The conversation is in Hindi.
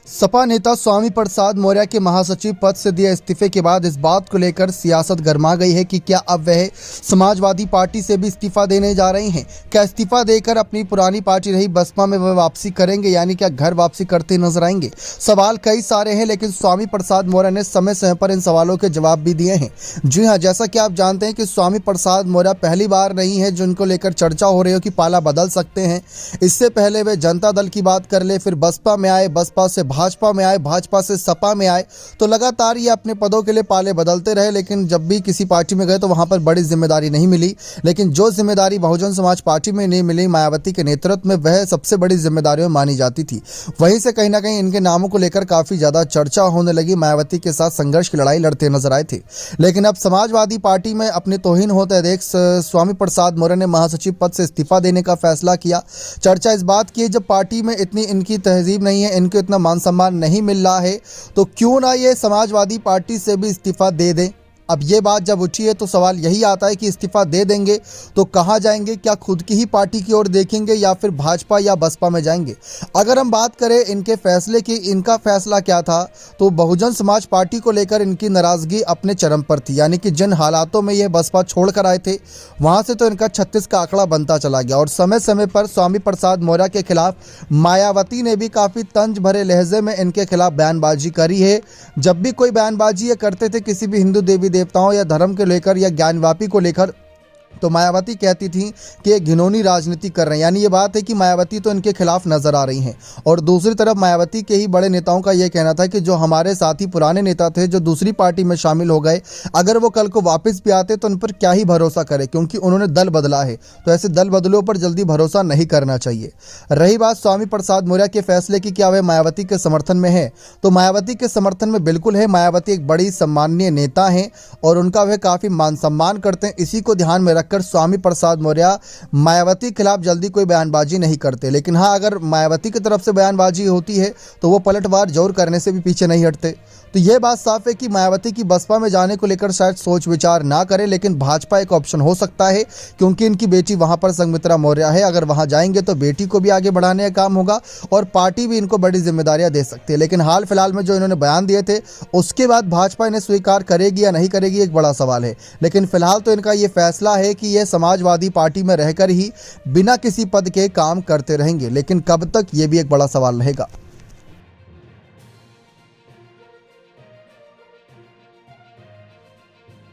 सपा नेता स्वामी प्रसाद मौर्य के महासचिव पद से दिए इस्तीफे के बाद इस बात को लेकर सियासत गर्मा गई है कि क्या अब वह समाजवादी पार्टी से भी इस्तीफा देने जा रही हैं। क्या इस्तीफा देकर अपनी पुरानी पार्टी रही बसपा में वह वापसी करेंगे, यानी क्या घर वापसी करते नजर आएंगे। सवाल कई सारे हैं, लेकिन स्वामी प्रसाद मौर्य ने समय समय पर इन सवालों के जवाब भी दिए हैं। जी हाँ, जैसा कि आप जानते हैं कि स्वामी प्रसाद मौर्य पहली बार नहीं है जिनको लेकर चर्चा हो रही हो कि पाला बदल सकते हैं। इससे पहले वे जनता दल की बात कर ले, फिर बसपा में आए, बसपा से भाजपा में आए, भाजपा से सपा में आए, तो लगातार ये अपने पदों के लिए पाले बदलते रहे। लेकिन जब भी किसी पार्टी में गए तो वहां पर बड़ी जिम्मेदारी नहीं मिली, लेकिन जो जिम्मेदारी बहुजन समाज पार्टी में नहीं मिली मायावती के नेतृत्व में, वह सबसे बड़ी जिम्मेदारियों में मानी जाती थी। वहीं से कहीं ना कहीं इनके नामों को लेकर काफी ज्यादा चर्चा होने लगी। मायावती के साथ संघर्ष की लड़ाई लड़ते नजर आए थे, लेकिन अब समाजवादी पार्टी में अपने तौहीन होते देख स्वामी प्रसाद मौर्य ने महासचिव पद से इस्तीफा देने का फैसला किया। चर्चा इस बात की है, जब पार्टी में इतनी इनकी तहजीब नहीं है, इनको इतना मान सम्मान नहीं मिल रहा है, तो क्यों ना ये समाजवादी पार्टी से भी इस्तीफा दे दें। अब ये बात जब उठी है तो सवाल यही आता है कि इस्तीफा दे देंगे तो कहाँ जाएंगे, क्या खुद की ही पार्टी की ओर देखेंगे या फिर भाजपा या बसपा में जाएंगे। अगर हम बात करें इनके फैसले की, इनका फैसला क्या था, तो बहुजन समाज पार्टी को लेकर इनकी नाराजगी अपने चरम पर थी। यानी कि जिन हालातों में ये बसपा छोड़कर आए थे, वहाँ से तो इनका 36 का आंकड़ा बनता चला गया। और समय समय पर स्वामी प्रसाद मौर्य के खिलाफ मायावती ने भी काफ़ी तंज भरे लहजे में इनके खिलाफ बयानबाजी करी है। जब भी कोई बयानबाजी ये करते थे किसी भी हिंदू देवी देवताओं या धर्म के लेकर या ज्ञानवापी को लेकर, तो मायावती कहती थी कि ये घिनौनी राजनीति कर रहे हैं। यानी ये बात है कि मायावती तो इनके खिलाफ नजर आ रही हैं। और दूसरी तरफ मायावती के ही बड़े नेताओं का ये कहना था कि जो हमारे साथी पुराने नेता थे जो दूसरी पार्टी में शामिल हो गए, अगर वो कल को वापस भी आते तो उन पर क्या ही भरोसा करे, क्योंकि उन्होंने दल बदला है। तो ऐसे दल बदलों पर जल्दी भरोसा नहीं करना चाहिए। रही बात स्वामी प्रसाद मौर्य के फैसले की, क्या वह मायावती के समर्थन में है, तो मायावती के समर्थन में बिल्कुल है। मायावती एक बड़ी सम्माननीय नेता हैं और उनका वह काफ़ी मान सम्मान करते हैं। इसी को ध्यान में रखकर स्वामी प्रसाद मौर्य मायावती के खिलाफ जल्दी कोई बयानबाजी नहीं करते। लेकिन हाँ, अगर मायावती की तरफ से बयानबाजी होती है तो वो पलटवार जोर करने से भी पीछे नहीं हटते। तो ये बात साफ है कि मायावती की बसपा में जाने को लेकर शायद सोच विचार ना करें, लेकिन भाजपा एक ऑप्शन हो सकता है, क्योंकि इनकी बेटी वहां पर संघमित्रा मौर्य है। अगर वहां जाएंगे तो बेटी को भी आगे बढ़ाने का काम होगा और पार्टी भी इनको बड़ी जिम्मेदारियां दे सकती है। लेकिन हाल फिलहाल में जो इन्होंने बयान दिए थे, उसके बाद भाजपा इन्हें स्वीकार करेगी या नहीं करेगी, एक बड़ा सवाल है। लेकिन फिलहाल तो इनका ये फैसला है कि ये समाजवादी पार्टी में रहकर ही बिना किसी पद के काम करते रहेंगे। लेकिन कब तक, ये भी एक बड़ा सवाल रहेगा।